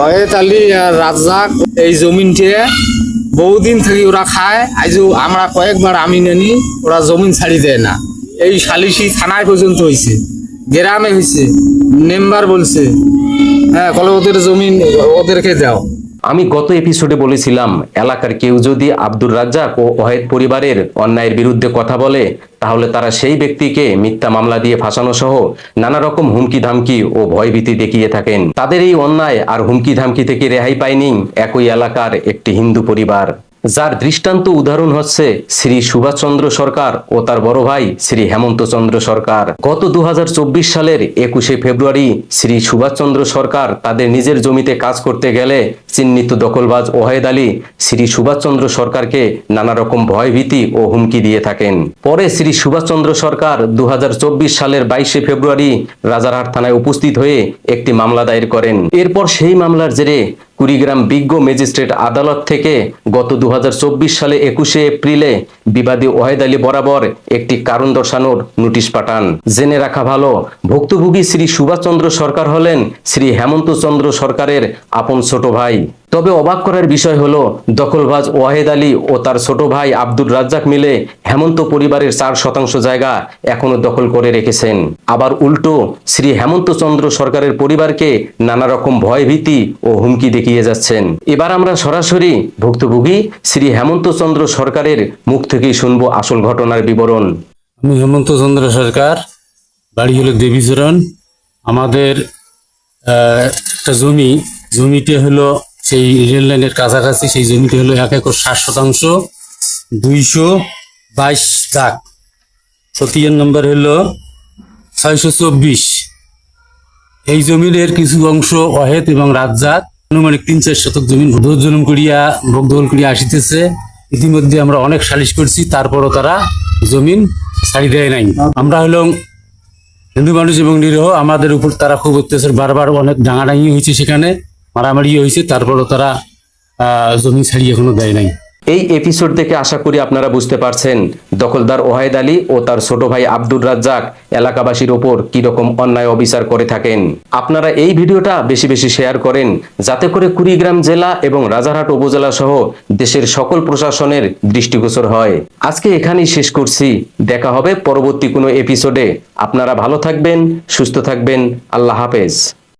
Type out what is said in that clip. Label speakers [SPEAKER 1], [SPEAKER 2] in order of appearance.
[SPEAKER 1] ওয়েদ আলী আর রাজ্জাক এই জমিনটি বহুদিন থেকে ওরা খায়। আজও আমরা কয়েকবার আমি নেনি, ওরা জমিন ছাড়ি দেয় না। এই সালিশি থানায় পর্যন্ত হয়েছে, গ্রামে হয়েছে, মেম্বার বলছে হ্যাঁ কলে ওদের জমিন ওদেরকে দাও।
[SPEAKER 2] আমি গত এপিসোডে বলেছিলাম, এলাকার কেউ যদি আব্দুর রাজ্জাক ও ওয়াহেদ পরিবারের অন্যায়ের বিরুদ্ধে কথা বলে, তাহলে তারা সেই ব্যক্তিকে মিথ্যা মামলা দিয়ে ফাঁসানো সহ নানা রকম হুমকি ধামকি ও ভয়ভীতি দেখিয়ে থাকেন। তাদের এই অন্যায় আর হুমকি ধামকি থেকে রেহাই পায়নি একই এলাকার একটি হিন্দু পরিবার, যার দৃষ্টান্ত উদাহরণ হচ্ছে শ্রী সুভাষচন্দ্র সরকার ও তার বড় ভাই শ্রী হেমন্ত চন্দ্র সরকার। গত 2024 সালের 21শে ফেব্রুয়ারি শ্রী সুভাষচন্দ্র সরকার তাদের নিজের জমিতে কাজ করতে গেলে চিহ্নিত দখলবাজ ওয়াহেদ আলী শ্রী সুভাষচন্দ্র সরকারকে নানা রকম ভয়ভীতি ও হুমকি দিয়ে থাকেন। পরে শ্রী সুভাষচন্দ্র সরকার 2024 সালের 22শে ফেব্রুয়ারি রাজারহাট থানায় উপস্থিত হয়ে একটি মামলা দায়ের করেন। এরপর সেই মামলার জেরে কুড়িগ্রাম বিজ্ঞ ম্যাজিস্ট্রেট আদালত থেকে গত 2024 সালে 21শে এপ্রিলে বিবাদী ওয়াহেদ আলী বরাবর একটি কারণ দর্শানোর নোটিশ পাঠান। জেনে রাখা ভালো, ভুক্তভোগী শ্রী সুভাষচন্দ্র সরকার হলেন শ্রী হেমন্ত চন্দ্র সরকারের আপন ছোট ভাই। তবে অবাক করার বিষয় হলো, দখলবাজ ওয়াহেদ আলী ও তার ছোট ভাই আব্দুর রাজ্জাক মিলে হেমন্ত পরিবারের 4% জায়গা এখনো দখল করে রেখেছেন। আবার উল্টো শ্রী হেমন্ত চন্দ্র সরকারের পরিবারকে নানা রকম ভয়ভীতি ও হুমকি দেখিয়ে যাচ্ছেন। এবার আমরা সরাসরি ভুক্তভোগী শ্রী হেমন্ত চন্দ্র সরকারের মুখ থেকেই শুনবো আসল ঘটনার বিবরণ।
[SPEAKER 3] আমি হেমন্ত চন্দ্র সরকার, বাড়ি হলো দেবীচরণ। আমাদের একটা জমিটি হলো সেই রেল লাইনের কাছাকাছি। সেই জমিটি হলো 1 একর 60%, 222 দাগ, সতিয়ান নম্বর হলো 624। এই জমির কিছু অংশ ওয়াহেদ এবং রাজ্জাক আনুমানিক 3-4 শতক জমি জুলুম করিয়া ভোগ দখল করিয়া আসিতেছে। ইতিমধ্যে আমরা অনেক সালিশ করছি, তারপরও তারা জমিন ছাড়ি দেয় নাই। আমরা হলো হিন্দু মানুষ এবং নিরীহ, আমাদের উপর তারা খুব অত্যাচার, বারবার অনেক ডাঙাডাঙি হয়েছে, সেখানে মারামারি হয়েছে, তারপরও তারা জমি ছাড়ি এখনো দেয় নাই।
[SPEAKER 2] এই এপিসোড থেকে আশা করি আপনারা বুঝতে পারছেন দখলদার ওয়াহেদ আলী ও তার ছোট ভাই আব্দুর রাজ্জাক এলাকাবাসীর ওপর কিরকম অন্যায় অবিচার করে থাকেন। আপনারা এই ভিডিওটা বেশি বেশি শেয়ার করেন, যাতে করে কুড়িগ্রাম জেলা এবং রাজারহাট উপজেলা সহ দেশের সকল প্রশাসনের দৃষ্টিগোচর হয়। আজকে এখানেই শেষ করছি, দেখা হবে পরবর্তী কোনো এপিসোডে। আপনারা ভালো থাকবেন, সুস্থ থাকবেন, আল্লাহ হাফেজ।